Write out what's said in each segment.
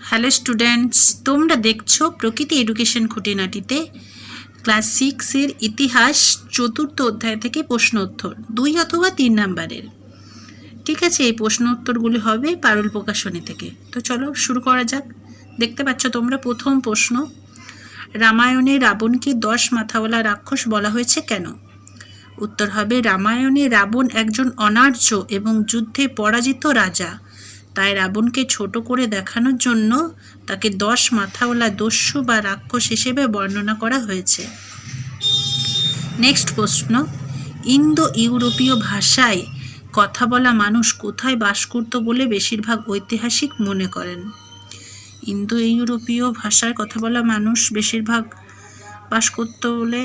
Hello students, তোমরা দেখছো প্রকৃতি এডুকেশন খুঁটিনাটিতে ক্লাস 6-এর ইতিহাস 4th অধ্যায় থেকে প্রশ্ন উত্তর 2 অথবা 3 নাম্বারের। ঠিক আছে, এই প্রশ্ন উত্তরগুলি হবে পারুল প্রকাশনী থেকে। তো চলো শুরু করা যাক। দেখতে পাচ্ছ তোমরা প্রথম প্রশ্ন, রামায়ণে রাবণকে 10 মাথাওয়ালা রাক্ষস বলা হয়েছে কেন? উত্তর হবে রামায়ণে রাবণ একজন অনার্য এবং যুদ্ধে পরাজিত রাজা, তাই রাবণকে ছোট করে দেখানোর জন্য তাকে 10 মাথাওয়ালা দস্যু বা রাক্ষস হিসেবে বর্ণনা করা হয়েছে। নেক্সট প্রশ্ন, ইন্দো ইউরোপীয় ভাষায় কথা বলা মানুষ কোথায় বাস করত বলে বেশিরভাগ ঐতিহাসিক মনে করেন? ইন্দো ইউরোপীয় ভাষায় কথা বলা মানুষ বেশিরভাগ বাস করত বলে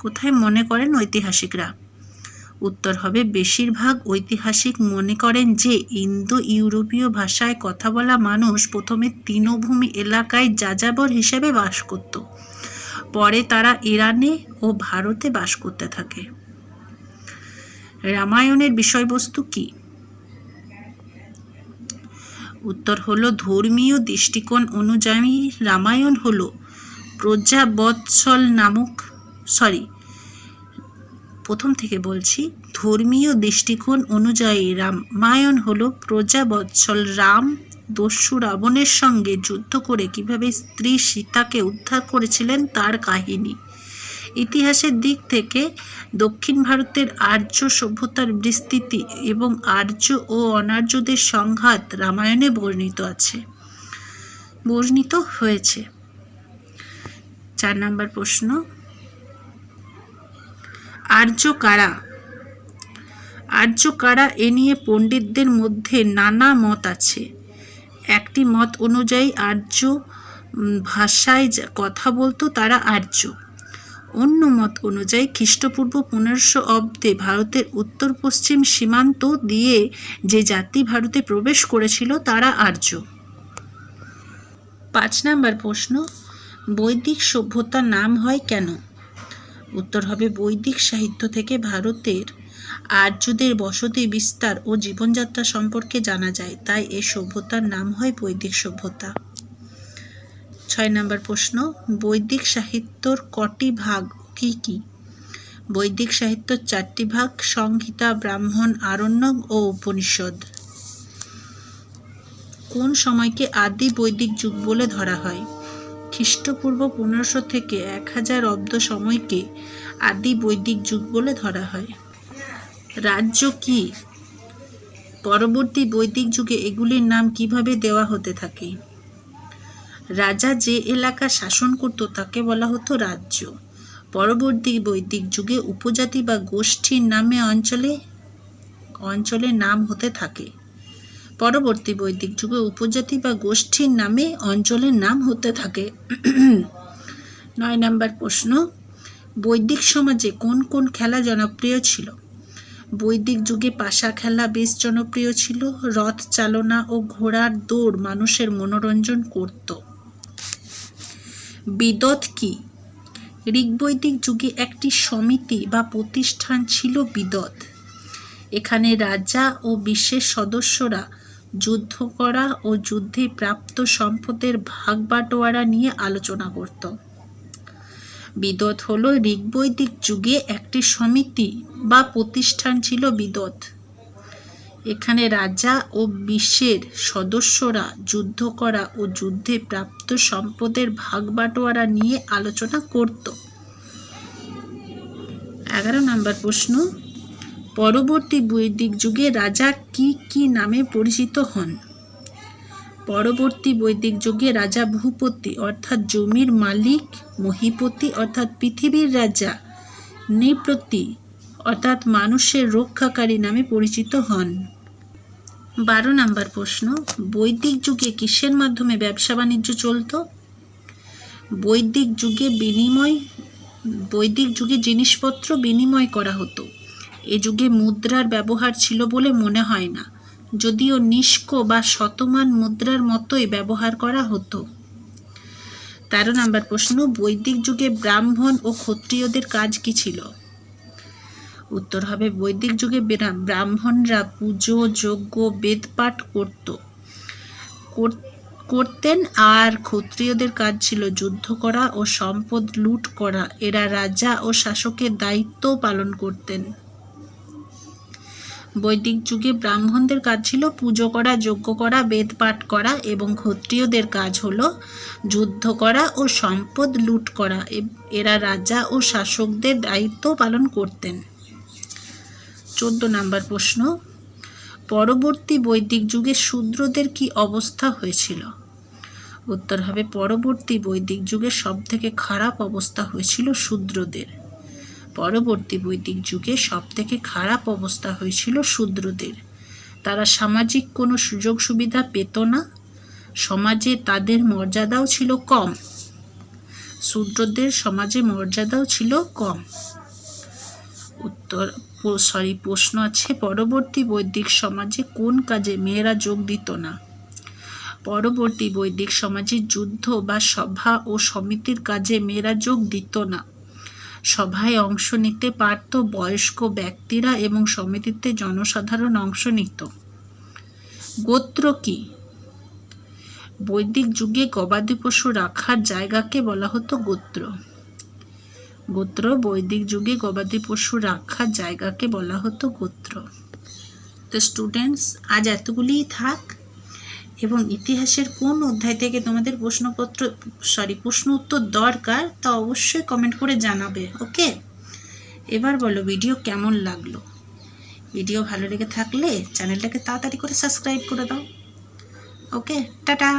কোথায় মনে করেন ঐতিহাসিকরা? উত্তর হবে বেশিরভাগ ঐতিহাসিক মনে করেন যে ইন্দো ইউরোপীয় ভাষায় কথা বলা মানুষ প্রথমে তৃণভূমি এলাকায় যাযাবর হিসেবে বাস করত, পরে তারা ইরানে ও ভারতে বাস করতে থাকে। রামায়ণের বিষয়বস্তু কি? উত্তর হলো ধর্মীয় দৃষ্টিকোণ অনুযায়ী রামায়ণ হলো প্রজাবৎসল নামক প্রথম থেকে বলছি, ধর্মীয় দৃষ্টিকোণ অনুযায়ী রামায়ণ হলো প্রজাবৎসল রাম দস্যু রাবণের সঙ্গে যুদ্ধ করে কিভাবে স্ত্রী সীতাকে উদ্ধার করেছিলেন তার কাহিনী। ইতিহাসের দিক থেকে দক্ষিণ ভারতের আর্য সভ্যতার বিস্তৃতি এবং আর্য ও অনার্যদের সংঘাত রামায়ণে বর্ণিত হয়েছে। 4 নম্বর প্রশ্ন, আর্য কারা এ নিয়ে পণ্ডিতদের মধ্যে নানা মত আছে। একটি মত অনুযায়ী আর্য ভাষায় কথা বলতো তারা আর্য। অন্য মত অনুযায়ী খ্রিস্টপূর্ব 1500 অব্দে ভারতের উত্তর পশ্চিম সীমান্ত দিয়ে যে জাতি ভারতে প্রবেশ করেছিল তারা আর্য। 5 নম্বর প্রশ্ন, বৈদিক সভ্যতার নাম হয় কেন? উত্তর হবে বৈদিক সাহিত্য থেকে ভারতের আর্যদের বসতি বিস্তার ও জীবনযাত্রা সম্পর্কে জানা যায়, তাই এই সভ্যতার নাম হয় বৈদিক সভ্যতা। 6 নম্বর প্রশ্ন, বৈদিক সাহিত্যর কটি ভাগ কি কি? বৈদিক সাহিত্যর 4টি ভাগ, সংহিতা, ব্রাহ্মণ, আরণ্যক ও উপনিষদ। কোন সময়কে আদি বৈদিক যুগ বলে ধরা হয়? খ্রিস্টপূর্ব 1500 থেকে 1000 অব্দ সময়কে আদি বৈদিক যুগ বলে ধরা হয়। রাজ্য কি? পরবর্তী বৈদিক যুগে এগুলির নাম কিভাবে দেওয়া হতে থাকে? রাজা যে এলাকা শাসন করত তাকে বলা হতো রাজ্য। পরবর্তী বৈদিক যুগে উপজাতি বা গোষ্ঠীর নামে অঞ্চলের নাম হতে থাকে। পরবর্তী বৈদিক যুগে উপজাতি বা গোষ্ঠীর নামে অঞ্চলের নাম হতে থাকে। 9 নম্বর প্রশ্ন, বৈদিক সমাজে কোন কোন খেলা জনপ্রিয় ছিল? বৈদিক যুগে পাশা খেলা বেশ জনপ্রিয় ছিল। রথ চালনা ও ঘোড়ার দৌড় মানুষের মনোরঞ্জন করত। বিদত কি? ঋগ্বৈদিক যুগে একটি সমিতি বা প্রতিষ্ঠান ছিল বিদত। এখানে রাজা ও বিশেষ সদস্যরা যুদ্ধ করা ও যুদ্ধে প্রাপ্ত সম্পদের ভাগ বাটোয়ারা নিয়ে আলোচনা করত। বিদত হলো ঋগ্বৈদিক যুগে একটি সমিতি বা প্রতিষ্ঠান ছিল বিদত। এখানে রাজা ও বিশেষ সদস্যরা যুদ্ধ করা ও যুদ্ধে প্রাপ্ত সম্পদের ভাগ বাটোয়ারা নিয়ে আলোচনা করত। 11 নম্বর প্রশ্ন, পরবর্তী বৈদিক যুগে রাজা কি কি নামে পরিচিত হন? পরবর্তী বৈদিক যুগে রাজা ভূপতি অর্থাৎ জমির মালিক, মহীপতি অর্থাৎ পৃথিবীর রাজা, নৃপতি অর্থাৎ মানুষের রক্ষাকারী নামে পরিচিত হন। 12 নম্বর প্রশ্ন, বৈদিক যুগে কিসের মাধ্যমে ব্যবসা বাণিজ্য চলত? বৈদিক যুগে জিনিসপত্র বিনিময় করা হতো। এ যুগে মুদ্রার ব্যবহার ছিল বলে মনে হয় না, যদিও নিষ্ক বা শতমান মুদ্রার মতোই ব্যবহার করা হতো। 13 নম্বর প্রশ্ন, বৈদিক যুগে ব্রাহ্মণ ও ক্ষত্রিয়দের কাজ কি ছিল? উত্তর হবে বৈদিক যুগে ব্রাহ্মণরা পুজো, যজ্ঞ, বেদপাঠ করতেন, আর ক্ষত্রিয়দের কাজ ছিল যুদ্ধ করা ও সম্পদ লুট করা। এরা রাজা ও শাসকের দায়িত্ব পালন করতেন। বৈদিক যুগে ব্রাহ্মণদের কাজ ছিল পুজো করা, যজ্ঞ করা, বেদ পাঠ করা, এবং ক্ষত্রিয়দের কাজ হলো যুদ্ধ করা ও সম্পদ লুট করা। এরা রাজা ও শাসকদের দায়িত্ব পালন করতেন। 14 নম্বর প্রশ্ন, পরবর্তী বৈদিক যুগে শূদ্রদের কি অবস্থা হয়েছিল? উত্তর হবে পরবর্তী বৈদিক যুগে সবথেকে খারাপ অবস্থা হয়েছিল শূদ্রদের। পরবর্তী বৈদিক যুগে সবথেকে খারাপ অবস্থা হয়েছিল শূদ্রদের। তারা সামাজিক কোনো সুযোগ সুবিধা পেত না, সমাজে তাদের মর্যাদাও ছিল কম। শূদ্রদের সমাজে মর্যাদাও ছিল কম। প্রশ্ন আছে, পরবর্তী বৈদিক সমাজে কোন কাজে মেয়েরা যোগ দিত না? পরবর্তী বৈদিক সমাজে যুদ্ধ বা সভা ও সমিতির কাজে মেয়েরা যোগ দিত না। সভায় অংশ নিতে পারত বয়স্ক ব্যক্তিরা এবং সমিতিতে জনসাধারণ অংশ নিত। গোত্র কি? বৈদিক যুগে গবাদি পশু রাখার জায়গাকে বলা হতো গোত্র। গোত্র বৈদিক যুগে গবাদি পশু রাখার জায়গাকে বলা হতো গোত্র। তো স্টুডেন্টস, আজ এতগুলিই থাক, এবং ইতিহাসের কোন অধ্যায় থেকে তোমাদের প্রশ্ন উত্তর দরকার তা অবশ্যই কমেন্ট করে জানাবে। ওকে, এবার বলো ভিডিও কেমন লাগলো? ভিডিও ভালো লেগে থাকলে চ্যানেলটাকে তাড়াতাড়ি করে সাবস্ক্রাইব করে দাও। ওকে, টাটা।